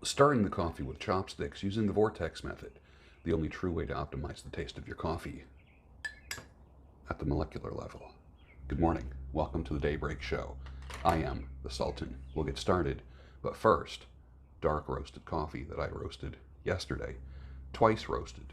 Stirring the coffee with chopsticks using the Vortex method, the only true way to optimize the taste of your coffee at the molecular level. Good morning. Welcome to the Daybreak Show. I am the Sultan. We'll get started, but first, dark roasted coffee that I roasted yesterday, twice roasted.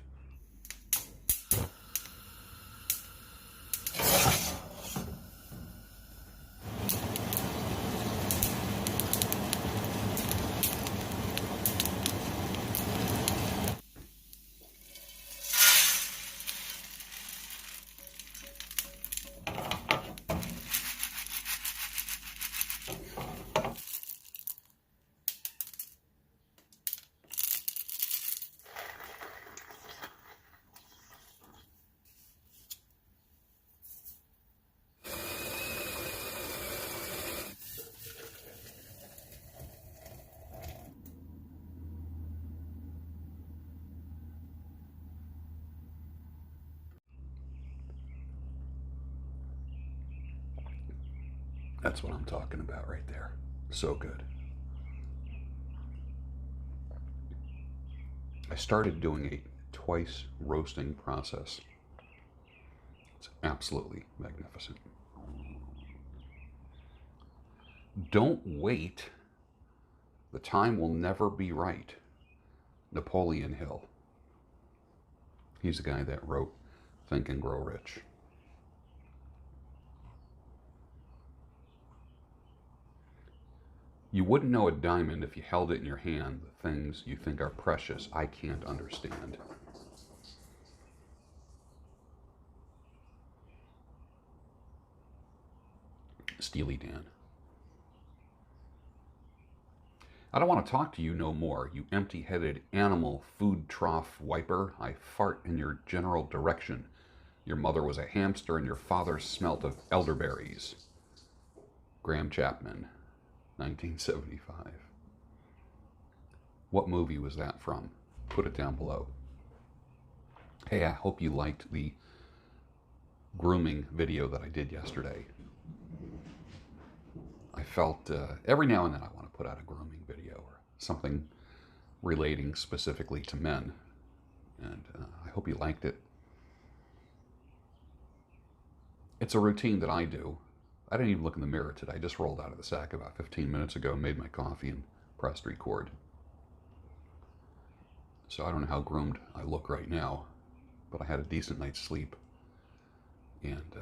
That's what I'm talking about right there. So good. I started doing a twice roasting process. It's absolutely magnificent. Don't wait. The time will never be right. Napoleon Hill. He's the guy that wrote Think and Grow Rich. You wouldn't know a diamond if you held it in your hand. The things you think are precious, I can't understand. Steely Dan. I don't want to talk to you no more, you empty-headed animal food trough wiper. I fart in your general direction. Your mother was a hamster and your father smelt of elderberries. Graham Chapman, 1975. What movie was that from? Put it down below. Hey, I hope you liked the grooming video that I did yesterday. I felt every now and then I want to put out a grooming video or something relating specifically to men. And I hope you liked it. It's a routine that I do. I didn't even look in the mirror today. I just rolled out of the sack about 15 minutes ago, made my coffee, and pressed record. So I don't know how groomed I look right now, but I had a decent night's sleep. And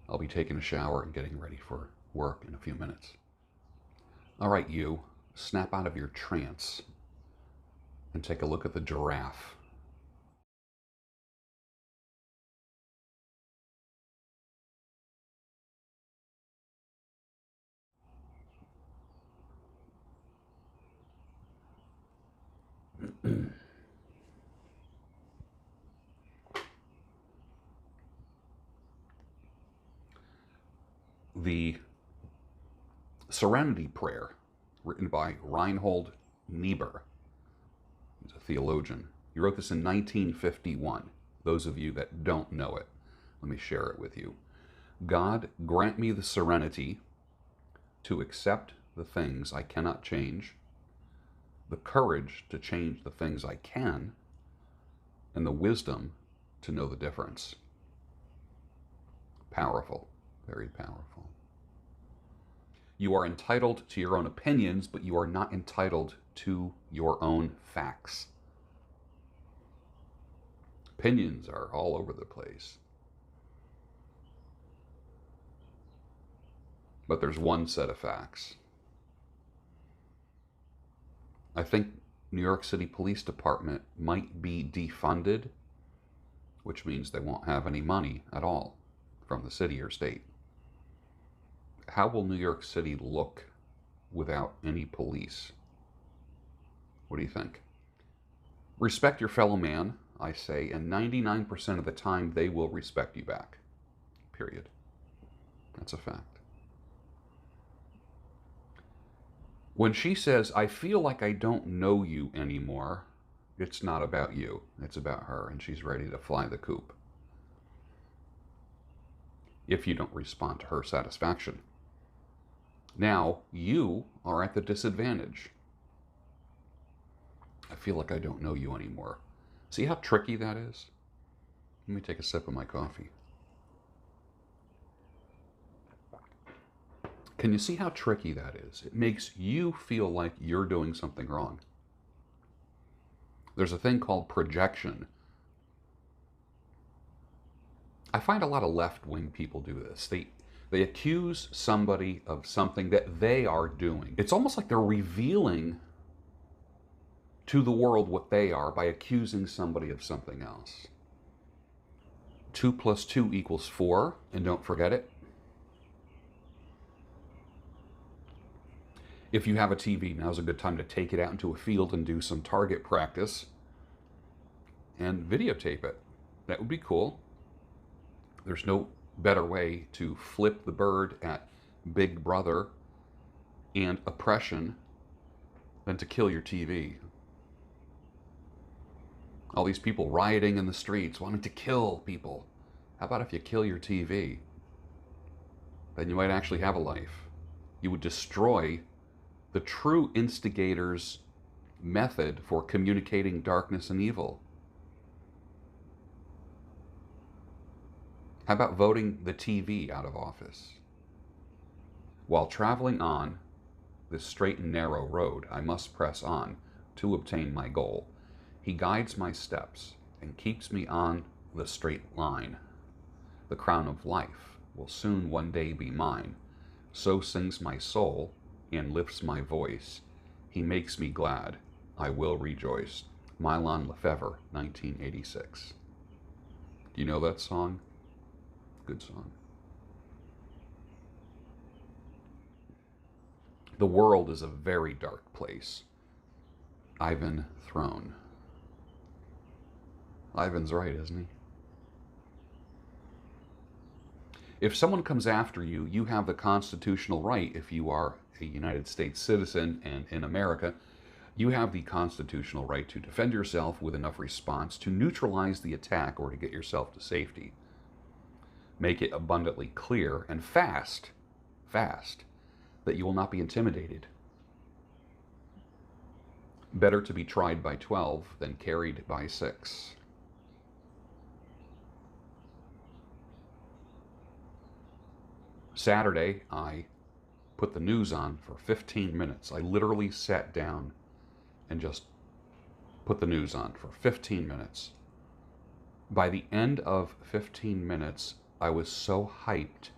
I'll be taking a shower and getting ready for work in a few minutes. All right, you, snap out of your trance and take a look at the giraffe. The Serenity Prayer, written by Reinhold Niebuhr. He's a theologian. He wrote this in 1951. Those of you that don't know it, let me share it with you. God, grant me the serenity to accept the things I cannot change, the courage to change the things I can, and the wisdom to know the difference. Powerful, very powerful. You are entitled to your own opinions, but you are not entitled to your own facts. Opinions are all over the place. But there's one set of facts. I think New York City Police Department might be defunded, which means they won't have any money at all from the city or state. How will New York City look without any police? What do you think? Respect your fellow man, I say, and 99% of the time they will respect you back. Period. That's a fact. When she says, I feel like I don't know you anymore, it's not about you. It's about her, and she's ready to fly the coop. If you don't respond to her satisfaction. Now, you are at the disadvantage. I feel like I don't know you anymore. See how tricky that is? Let me take a sip of my coffee. Can you see how tricky that is? It makes you feel like you're doing something wrong. There's a thing called projection. I find a lot of left-wing people do this. They accuse somebody of something that they are doing. It's almost like they're revealing to the world what they are by accusing somebody of something else. 2 plus 2 equals 4, and don't forget it. If you have a TV, now's a good time to take it out into a field and do some target practice and videotape it. That would be cool. There's no better way to flip the bird at Big Brother and oppression than to kill your TV. All these people rioting in the streets, wanting to kill people. How about if you kill your TV? Then you might actually have a life. You would destroy the true instigator's method for communicating darkness and evil. How about voting the TV out of office? While traveling on this straight and narrow road, I must press on to obtain my goal. He guides my steps and keeps me on the straight line. The crown of life will soon one day be mine. So sings my soul and lifts my voice. He makes me glad. I will rejoice. Mylon Lefevre, 1986. Do you know that song? Good song. The world is a very dark place. Ivan Throne. Ivan's right, isn't he? If someone comes after you, you have the constitutional right, if you are a United States citizen and in America, you have the constitutional right to defend yourself with enough response to neutralize the attack or to get yourself to safety. Make it abundantly clear and fast, that you will not be intimidated. Better to be tried by 12 than carried by 6. Saturday, I put the news on for 15 minutes. I literally sat down and just put the news on for 15 minutes. By the end of 15 minutes, I was so hyped.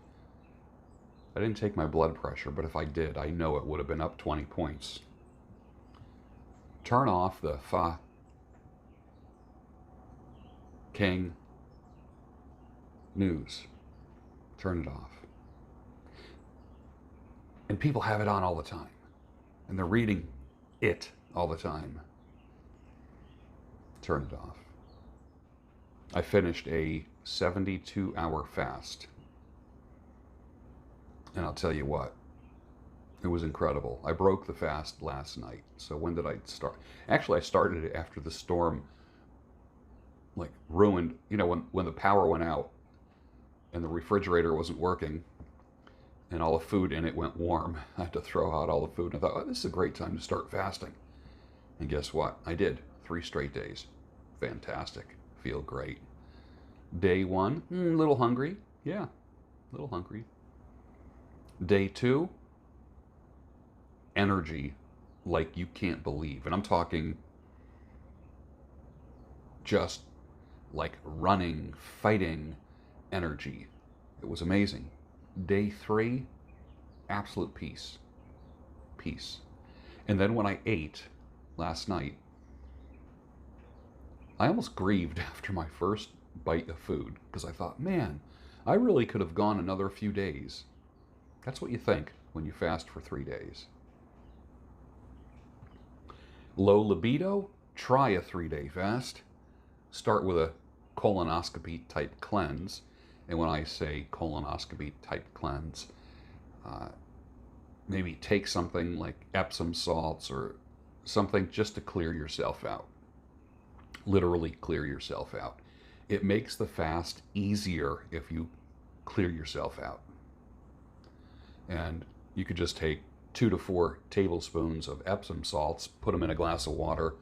I didn't take my blood pressure, but if I did, I know it would have been up 20 points. Turn off the Fa King news. Turn it off. And people have it on all the time. And they're reading it all the time. Turn it off. I finished a 72-hour fast. And I'll tell you what, it was incredible. I broke the fast last night. So when did I start? Actually, I started it after the storm ruined, when the power went out and the refrigerator wasn't working and all the food in it went warm. I had to throw out all the food. And I thought, oh, this is a great time to start fasting. And guess what? I did. 3 straight days. Fantastic. Feel great. Day 1, a little hungry. Yeah, a little hungry. Day 2, energy like you can't believe. And I'm talking just like running, fighting energy. It was amazing. Day 3, absolute peace. Peace. And then when I ate last night, I almost grieved after my first bite of food because I thought, man, I really could have gone another few days. That's what you think when you fast for 3 days. Low libido? Try a 3-day fast. Start with a colonoscopy type cleanse. And when I say colonoscopy type cleanse, maybe take something like Epsom salts or something just to clear yourself out. Literally clear yourself out. It makes the fast easier if you clear yourself out. And you could just take 2 to 4 tablespoons of Epsom salts, put them in a glass of water,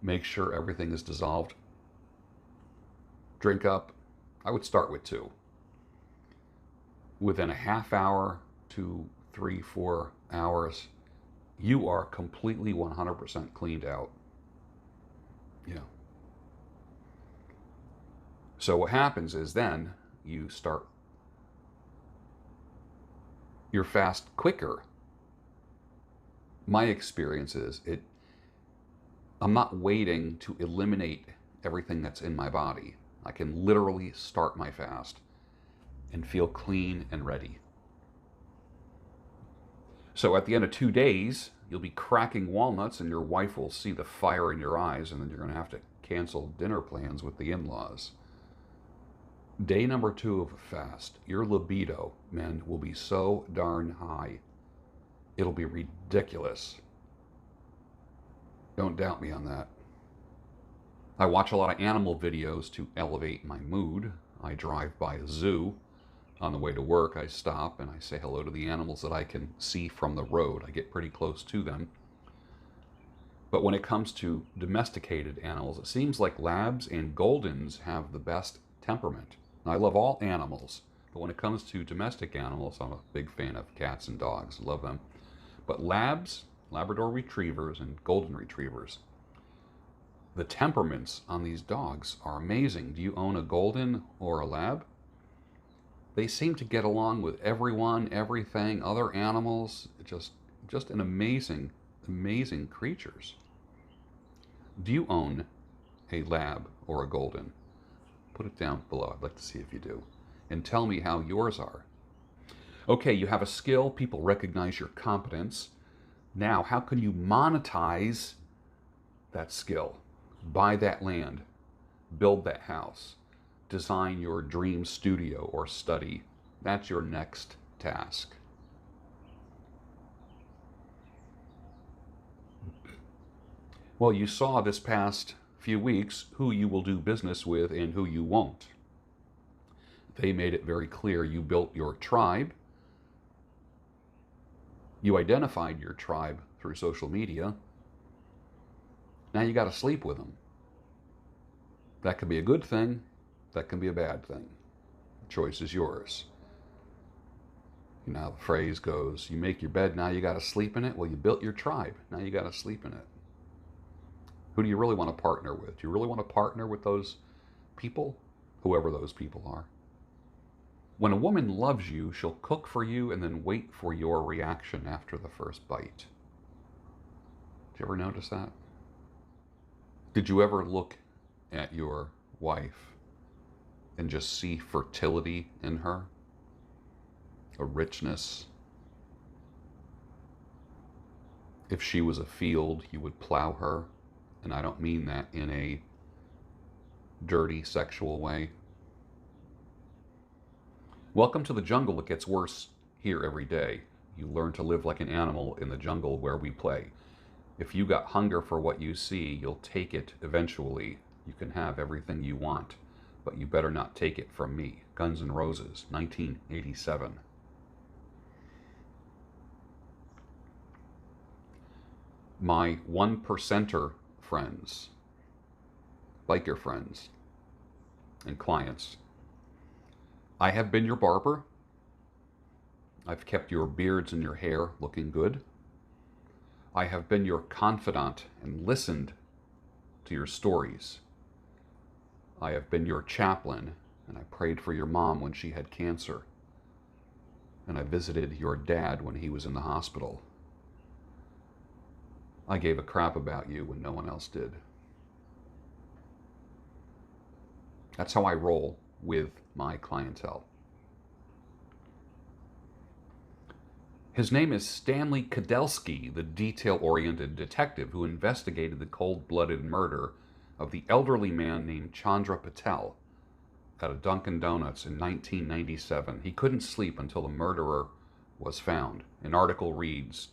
Make sure everything is dissolved. Drink up. I would start with 2. Within a half hour to 3-4 hours, you are completely 100% cleaned out. Yeah. So what happens is then you start your fast quicker. My experience is I'm not waiting to eliminate everything that's in my body. I can literally start my fast and feel clean and ready. So at the end of 2 days, you'll be cracking walnuts and your wife will see the fire in your eyes, and then you're going to have to cancel dinner plans with the in-laws. Day number 2 of a fast, your libido, men, will be so darn high. It'll be ridiculous. Don't doubt me on that. I watch a lot of animal videos to elevate my mood. I drive by a zoo. On the way to work, I stop and I say hello to the animals that I can see from the road. I get pretty close to them. But when it comes to domesticated animals, it seems like labs and Goldens have the best temperament. I love all animals, but when it comes to domestic animals, I'm a big fan of cats and dogs. I love them. But labs, Labrador retrievers, and golden retrievers, the temperaments on these dogs are amazing. Do you own a golden or a lab? They seem to get along with everyone, everything, other animals. Just an amazing, amazing creatures. Do you own a lab or a golden? Put it down below. I'd like to see if you do. And tell me how yours are. Okay, you have a skill. People recognize your competence. Now, how can you monetize that skill? Buy that land. Build that house. Design your dream studio or study. That's your next task. Well, you saw this past few weeks who you will do business with and who you won't. They made it very clear. You built your tribe. You identified your tribe through social media. Now you got to sleep with them. That could be a good thing. That can be a bad thing. The choice is yours. You know how the phrase goes, you make your bed, now you got to sleep in it. Well, you built your tribe. Now you got to sleep in it. Who do you really want to partner with? Do you really want to partner with those people? Whoever those people are. When a woman loves you, she'll cook for you and then wait for your reaction after the first bite. Did you ever notice that? Did you ever look at your wife and just see fertility in her? A richness. If she was a field, you would plow her. And I don't mean that in a dirty sexual way. Welcome to the jungle. It gets worse here every day. You learn to live like an animal in the jungle where we play. If you got hunger for what you see, you'll take it eventually. You can have everything you want, but you better not take it from me. Guns N' Roses, 1987. My 1%er friends, biker friends, and clients. I have been your barber. I've kept your beards and your hair looking good. I have been your confidant and listened to your stories. I have been your chaplain, and I prayed for your mom when she had cancer. And I visited your dad when he was in the hospital. I gave a crap about you when no one else did. That's how I roll with my clientele. His name is Stanley Kadelsky, the detail-oriented detective who investigated the cold-blooded murder of the elderly man named Chandra Patel at a Dunkin' Donuts in 1997. He couldn't sleep until the murderer was found. An article reads,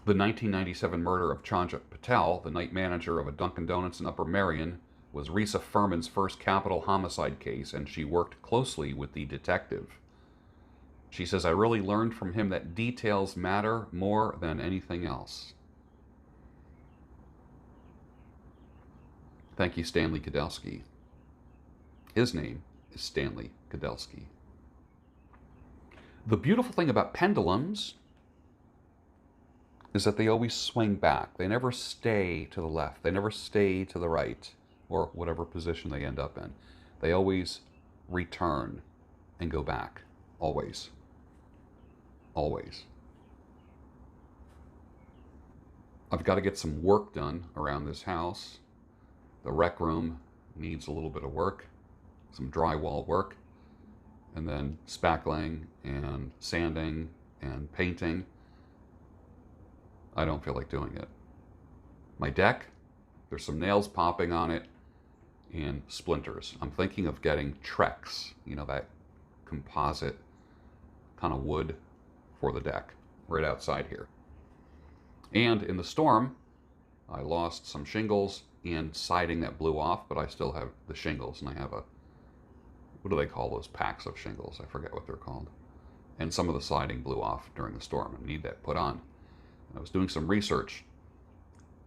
the 1997 murder of Chandra Patel, the night manager of a Dunkin' Donuts in Upper Merion, was Risa Furman's first capital homicide case, and she worked closely with the detective. She says, I really learned from him that details matter more than anything else. Thank you, Stanley Kudelski. His name is Stanley Kudelski. The beautiful thing about pendulums is that they always swing back. They never stay to the left. They never stay to the right, or whatever position they end up in. They always return and go back. Always. Always. I've got to get some work done around this house. The rec room needs a little bit of work, some drywall work, and then spackling and sanding and painting. I don't feel like doing it. My deck, there's some nails popping on it and splinters. I'm thinking of getting Trex, you know, that composite kind of wood for the deck right outside here. And in the storm, I lost some shingles and siding that blew off, but I still have the shingles, and I have a, what do they call those packs of shingles? I forget what they're called. And some of the siding blew off during the storm and need that put on. I was doing some research,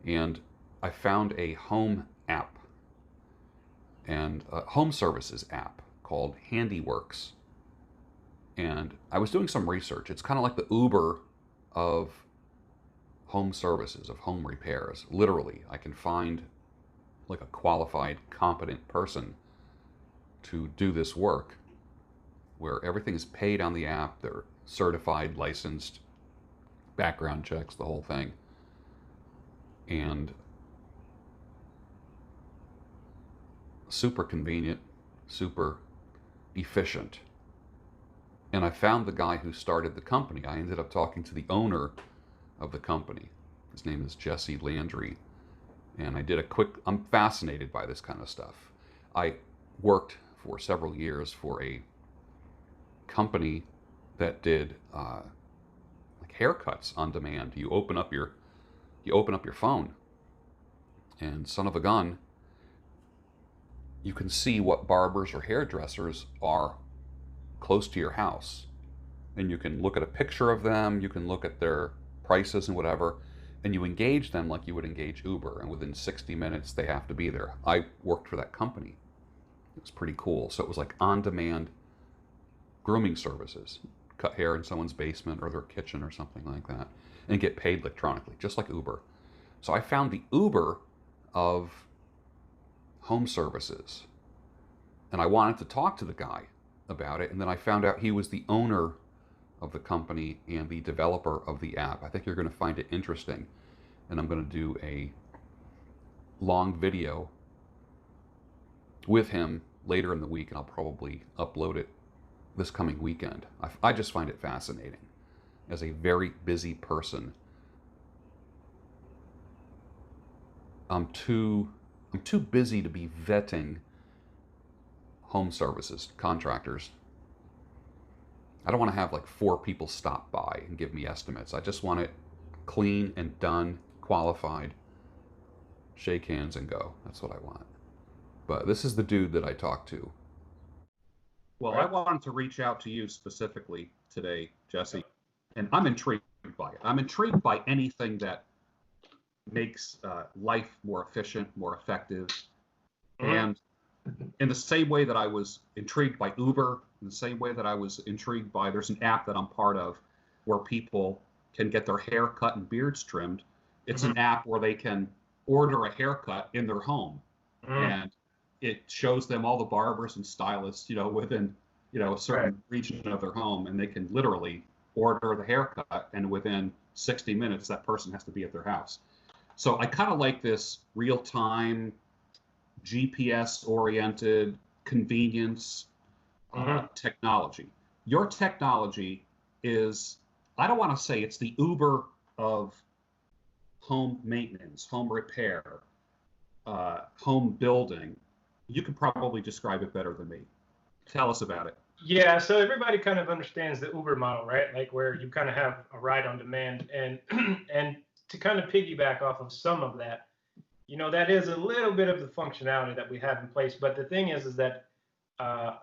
and I found a home app and a home services app called Handyworks. And I was doing some research. It's kind of like the Uber of home services, of home repairs. Literally, I can find like a qualified, competent person to do this work where everything is paid on the app. They're certified, licensed, background checks, the whole thing. And super convenient, super efficient. And I found the guy who started the company. I ended up talking to the owner of the company. His name is Jesse Landry. And I did a quick, I'm fascinated by this kind of stuff. I worked for several years for a company that did like haircuts on demand. You open up your phone, and son of a gun, you can see what barbers or hairdressers are close to your house. And you can look at a picture of them, you can look at their prices and whatever, and you engage them like you would engage Uber, and within 60 minutes they have to be there. I worked for that company. It was pretty cool. So it was like on-demand grooming services. Cut hair in someone's basement or their kitchen or something like that, and get paid electronically, just like Uber. So I found the Uber of home services, and I wanted to talk to the guy about it, and then I found out he was the owner of the company and the developer of the app. I think you're going to find it interesting, and I'm going to do a long video with him later in the week, and I'll probably upload it this coming weekend. I just find it fascinating. As a very busy person, I'm too busy to be vetting home services contractors. I don't want to have like 4 people stop by and give me estimates. I just want it clean and done, qualified, shake hands and go. That's what I want. But this is the dude that I talked to. Well, I wanted to reach out to you specifically today, Jesse, and I'm intrigued by it. I'm intrigued by anything that makes life more efficient, more effective. And in the same way that I was intrigued by Uber, in the same way that I was intrigued by, there's an app that I'm part of where people can get their hair cut and beards trimmed. It's an app where they can order a haircut in their home. And it shows them all the barbers and stylists, within, a certain region of their home, and they can literally order the haircut, and within 60 minutes, that person has to be at their house. So I kind of like this real-time, GPS-oriented convenience technology. Your technology is, I don't want to say it's the Uber of home maintenance, home repair, home building. You could probably describe it better than me. Tell us about it. Yeah, so everybody kind of understands the Uber model, right? Like where you kind of have a ride on demand, and and to kind of piggyback off of some of that, that is a little bit of the functionality that we have in place. But the thing is that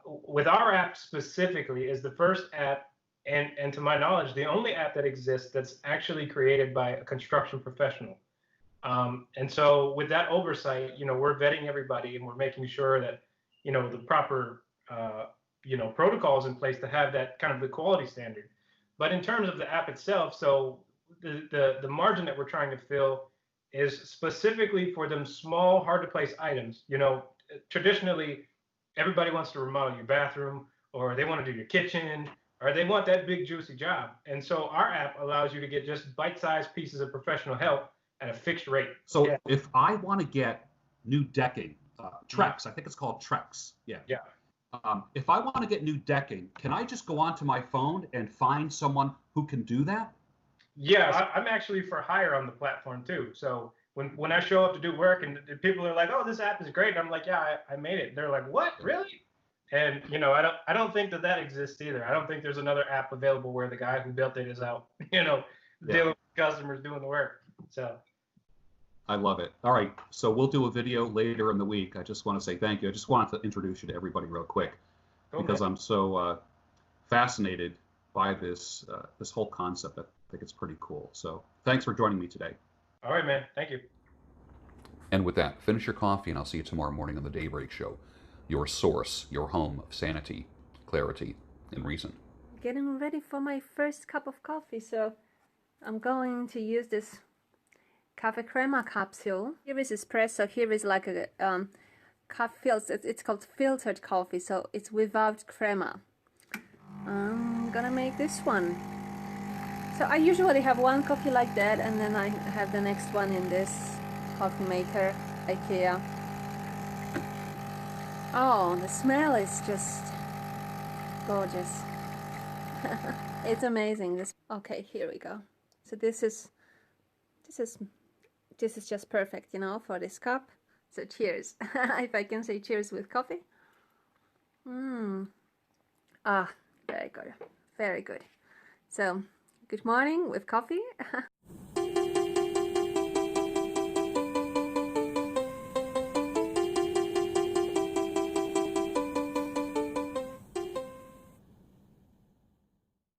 with our app specifically, is the first app, and to my knowledge, the only app that exists that's actually created by a construction professional. And so with that oversight, we're vetting everybody and we're making sure that, the proper, protocols in place to have that kind of the quality standard. But in terms of the app itself, so the margin that we're trying to fill is specifically for them small, hard to place items. Traditionally, everybody wants to remodel your bathroom, or they want to do your kitchen, or they want that big juicy job. And so our app allows you to get just bite-sized pieces of professional help at a fixed rate. So Yeah. if I want to get new decking, Trex, I think it's called Trex. Yeah. Yeah. If I want to get new decking, can I just go onto my phone and find someone who can do that? Yeah, I'm actually for hire on the platform too. So when I show up to do work and people are like, "Oh, this app is great," I'm like, "Yeah, I made it." They're like, "What? Really?" And I don't think that exists either. I don't think there's another app available where the guy who built it is out, dealing with customers doing the work. So I love it. All right, so we'll do a video later in the week. I just want to say thank you. I just wanted to introduce you to everybody real quick because I'm so fascinated by this whole concept. I think it's pretty cool. So thanks for joining me today. All right, man. Thank you. And with that, finish your coffee, and I'll see you tomorrow morning on the Daybreak Show. Your source, your home of sanity, clarity, and reason. Getting ready for my first cup of coffee, so I'm going to use this Cafe Crema capsule. Here is espresso. Here is like a coffee. It's called filtered coffee, so it's without crema. I'm gonna make this one. So I usually have one coffee like that, and then I have the next one in this coffee maker, IKEA. Oh, the smell is just gorgeous. It's amazing. Okay, here we go. So this is just perfect, for this cup. So cheers. If I can say cheers with coffee. Ah, very good. Very good. So good morning with coffee.